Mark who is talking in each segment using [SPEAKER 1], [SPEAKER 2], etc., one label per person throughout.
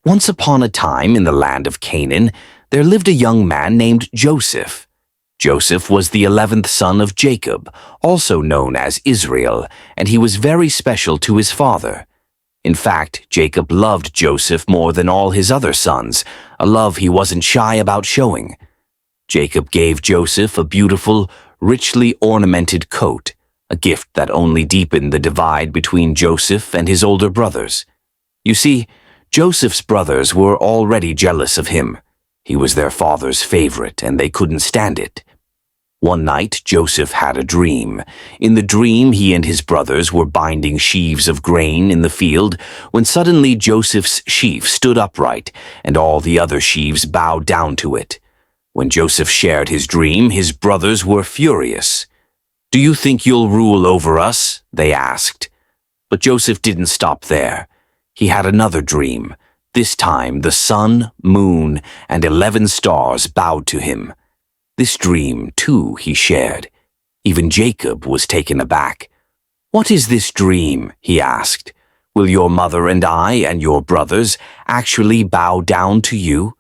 [SPEAKER 1] Once upon a time in the land of Canaan, there lived a young man named Joseph. Joseph was the 11th son of Jacob, also known as Israel, and he was very special to his father. In fact, Jacob loved Joseph more than all his other sons, a love he wasn't shy about showing. Jacob gave Joseph a beautiful, richly ornamented coat, a gift that only deepened the divide between Joseph and his older brothers. You see, Joseph's brothers were already jealous of him. He was their father's favorite, and they couldn't stand it. One night, Joseph had a dream. In the dream, he and his brothers were binding sheaves of grain in the field, when suddenly Joseph's sheaf stood upright, and all the other sheaves bowed down to it. When Joseph shared his dream, his brothers were furious. "Do you think you'll rule over us?" they asked. But Joseph didn't stop there. He had another dream. This time, the sun, moon, and 11 stars bowed to him. This dream, too, he shared. Even Jacob was taken aback. "What is this dream?" he asked. "Will your mother and I and your brothers actually bow down to you?"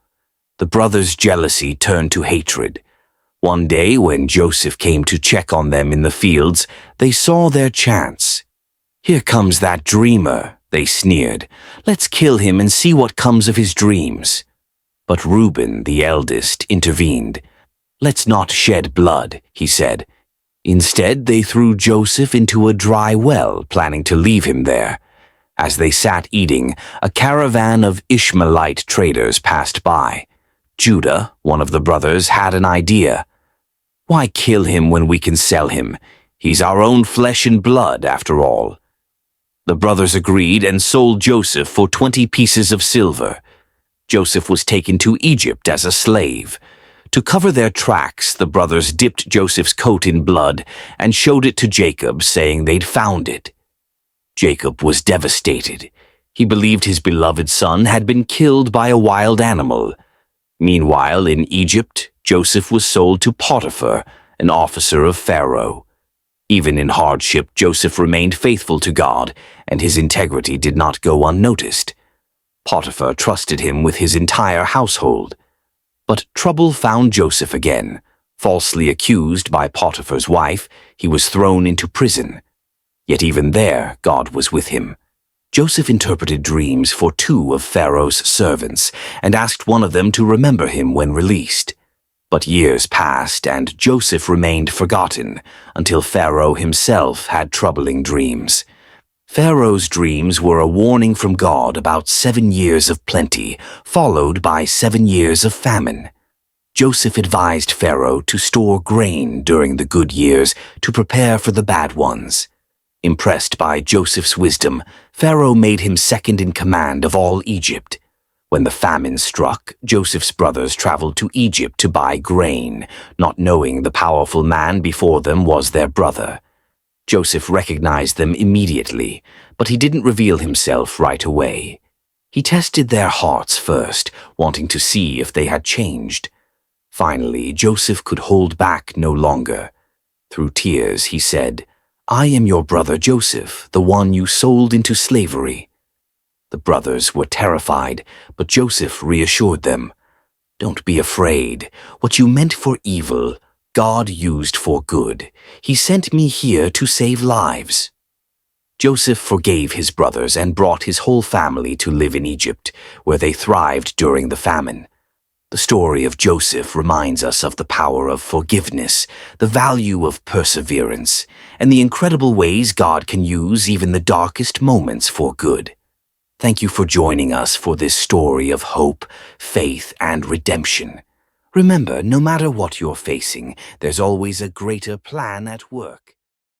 [SPEAKER 1] The brothers' jealousy turned to hatred. One day, when Joseph came to check on them in the fields, they saw their chance. "Here comes that dreamer," they sneered. "Let's kill him and see what comes of his dreams." But Reuben, the eldest, intervened. "Let's not shed blood," he said. Instead, they threw Joseph into a dry well, planning to leave him there. As they sat eating, a caravan of Ishmaelite traders passed by. Judah, one of the brothers, had an idea. "Why kill him when we can sell him? He's our own flesh and blood, after all." The brothers agreed and sold Joseph for 20 pieces of silver. Joseph was taken to Egypt as a slave. To cover their tracks, the brothers dipped Joseph's coat in blood and showed it to Jacob, saying they'd found it. Jacob was devastated. He believed his beloved son had been killed by a wild animal. Meanwhile, in Egypt, Joseph was sold to Potiphar, an officer of Pharaoh. Even in hardship, Joseph remained faithful to God, and his integrity did not go unnoticed. Potiphar trusted him with his entire household. But trouble found Joseph again. Falsely accused by Potiphar's wife, he was thrown into prison. Yet even there, God was with him. Joseph interpreted dreams for 2 of Pharaoh's servants and asked one of them to remember him when released. But years passed and Joseph remained forgotten until Pharaoh himself had troubling dreams. Pharaoh's dreams were a warning from God about 7 years of plenty, followed by 7 years of famine. Joseph advised Pharaoh to store grain during the good years to prepare for the bad ones. Impressed by Joseph's wisdom, Pharaoh made him second in command of all Egypt. When the famine struck, Joseph's brothers traveled to Egypt to buy grain, not knowing the powerful man before them was their brother. Joseph recognized them immediately, but he didn't reveal himself right away. He tested their hearts first, wanting to see if they had changed. Finally, Joseph could hold back no longer. Through tears, he said, "I am your brother Joseph, the one you sold into slavery." The brothers were terrified, but Joseph reassured them. "Don't be afraid. What you meant for evil, God used for good. He sent me here to save lives." Joseph forgave his brothers and brought his whole family to live in Egypt, where they thrived during the famine. The story of Joseph reminds us of the power of forgiveness, the value of perseverance, and the incredible ways God can use even the darkest moments for good. Thank you for joining us for this story of hope, faith, and redemption. Remember, no matter what you're facing, there's always a greater plan at work.